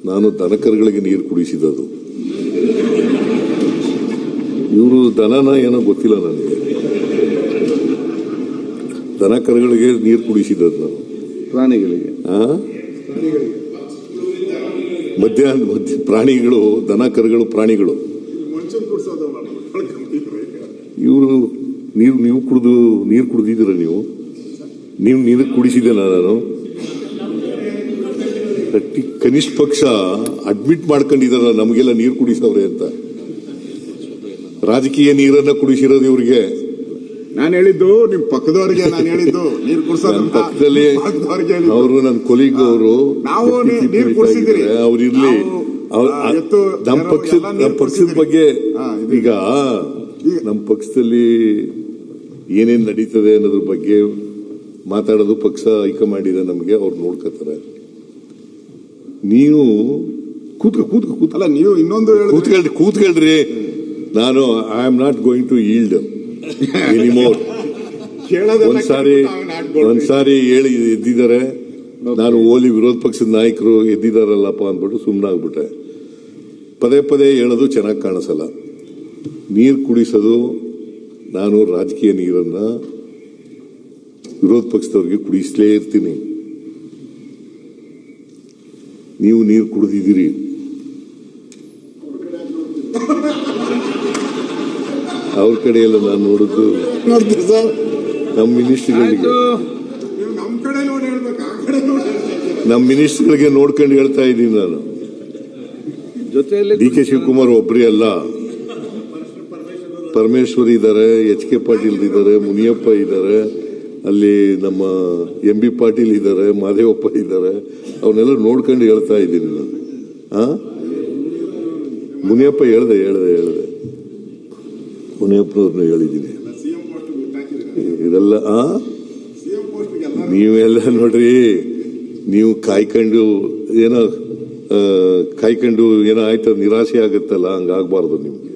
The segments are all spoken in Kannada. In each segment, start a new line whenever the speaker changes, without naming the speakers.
ನಾನು ದನಕರುಗಳಿಗೆ ನೀರು ಕುಡಿಸಿದದು. ಇವರು ದನನ ಏನೋ ಗೊತ್ತಿಲ್ಲ ನನಗೆ. ದನಕರುಗಳಿಗೆ ನೀರು ಕುಡಿಸಿದದ್ದು ನಾನು.
ಪ್ರಾಣಿಗಳಿಗೆ
ಮಧ್ಯಾಹ್ನ ಪ್ರಾಣಿಗಳು, ದನಕರುಗಳು ಪ್ರಾಣಿಗಳು. ಇವರು ನೀವು ಕುಡಿದಿದ್ದೀರ? ನೀವು ನೀರು ಕುಡಿಸಿದ್ದೇನ? ನಾನು ಕನಿಷ್ಠ ಪಕ್ಷ ಅಡ್ಮಿಟ್ ಮಾಡ್ಕೊಂಡಿದಾರ ನಮಗೆಲ್ಲ ನೀರು ಕುಡಿಸವ್ರೆ ಅಂತ. ರಾಜಕೀಯ ನೀರನ್ನ ಕುಡಿಸಿರೋದು ಇವ್ರಿಗೆ.
ನಾನು ಹೇಳಿದ್ದು ನಿಮ್ ಪಕ್ಕದವರಿಗೆ, ನಾನು ಹೇಳಿದ್ದು ನೀರು ಕುಡಿಸೋದು
ಪಕ್ಕದಲ್ಲಿ ಅವರು ನನ್ನ ಕೊಲೀಗ್ ಅವರು
ನಾವು ನೀರು ಕುಡಿಸಿದ್ರಿ.
ಅವ್ರು ಇರ್ಲಿ, ನಮ್ಮ ಪಕ್ಷದ ಬಗ್ಗೆ ಈಗ ನಮ್ಮ ಪಕ್ಷದಲ್ಲಿ ಏನೇನ್ ನಡೀತದೆ ಅನ್ನೋದ್ರ ಬಗ್ಗೆ ಮಾತಾಡೋದು ಪಕ್ಷ ಹೈಕಮಾಂಡ್ ಇದೆ ನಮ್ಗೆ, ಅವ್ರು ನೋಡ್ಕೋತಾರೆ. ನೀವು
ಅಲ್ಲ, ನೀವು ಇನ್ನೊಂದು
ಕೂತ್ಕೊಳ್ರಿ. ನಾನು I am not going to yield anymore. ಒಂದ್ಸಾರಿ ಹೇಳಿ ಎದ್ದಿದ್ದಾರೆ, ನಾನು ಓಲಿ ವಿರೋಧ ಪಕ್ಷದ ನಾಯಕರು ಎದ್ದಿದಾರಲ್ಲಪ್ಪ ಅಂದ್ಬಿಟ್ಟು ಸುಮ್ಮನಾಗ್ಬಿಟ್ಟೆ. ಪದೇ ಪದೇ ಹೇಳೋದು ಚೆನ್ನಾಗಿ ಕಾಣಿಸಲ್ಲ. ನೀರು ಕುಡಿಸೋದು, ನಾನು ರಾಜಕೀಯ ನೀರನ್ನ ವಿರೋಧ ಪಕ್ಷದವ್ರಿಗೆ ಕುಡಿಸಲೇ ಇರ್ತೀನಿ. ನೀವು ನೀರು ಕುಡಿದಿದ್ದೀರಿ. ಅವ್ರ ಕಡೆ ಎಲ್ಲ ನಾನು ನೋಡಿದ್ದು ನಮ್ಮ ಮಿನಿಸ್ಟರ್ಗಳಿಗೆ ನೋಡ್ಕೊಂಡು ಹೇಳ್ತಾ ಇದ್ದೀನಿ ನಾನು. ಡಿ ಕೆ ಶಿವಕುಮಾರ್ ಒಬ್ಬರೇ ಅಲ್ಲ, ಪರಮೇಶ್ವರ್ ಇದ್ದಾರೆ, ಎಚ್ ಕೆ ಪಾಟೀಲ್ ಇದ್ದಾರೆ, ಮುನಿಯಪ್ಪ ಇದ್ದಾರೆ, ಅಲ್ಲಿ ನಮ್ಮ ಎಂ ಬಿ ಪಾಟೀಲ್ ಇದ್ದಾರೆ, ಮಾದೇವಪ್ಪ ಇದ್ದಾರೆ. ಅವನ್ನೆಲ್ಲ ನೋಡ್ಕೊಂಡು ಹೇಳ್ತಾ ಇದ್ದೀನಿ ನಾನು. ಮುನಿಯಪ್ಪ ಹೇಳ್ದೆ ಮುನಿಯಪ್ಪನವ್ರನ್ನ ಹೇಳಿದ್ದೀನಿ. ಇದೆಲ್ಲ ನೀವೆಲ್ಲ ನೋಡ್ರಿ, ನೀವು ಕಾಯ್ಕೊಂಡು ಏನೋ ಆಯ್ತು, ನಿರಾಸೆ ಆಗುತ್ತಲ್ಲ, ಹಂಗಾಗಬಾರ್ದು. ನಿಮ್ಗೆ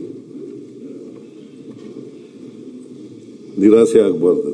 ನಿರಾಸೆ ಆಗಬಾರ್ದು.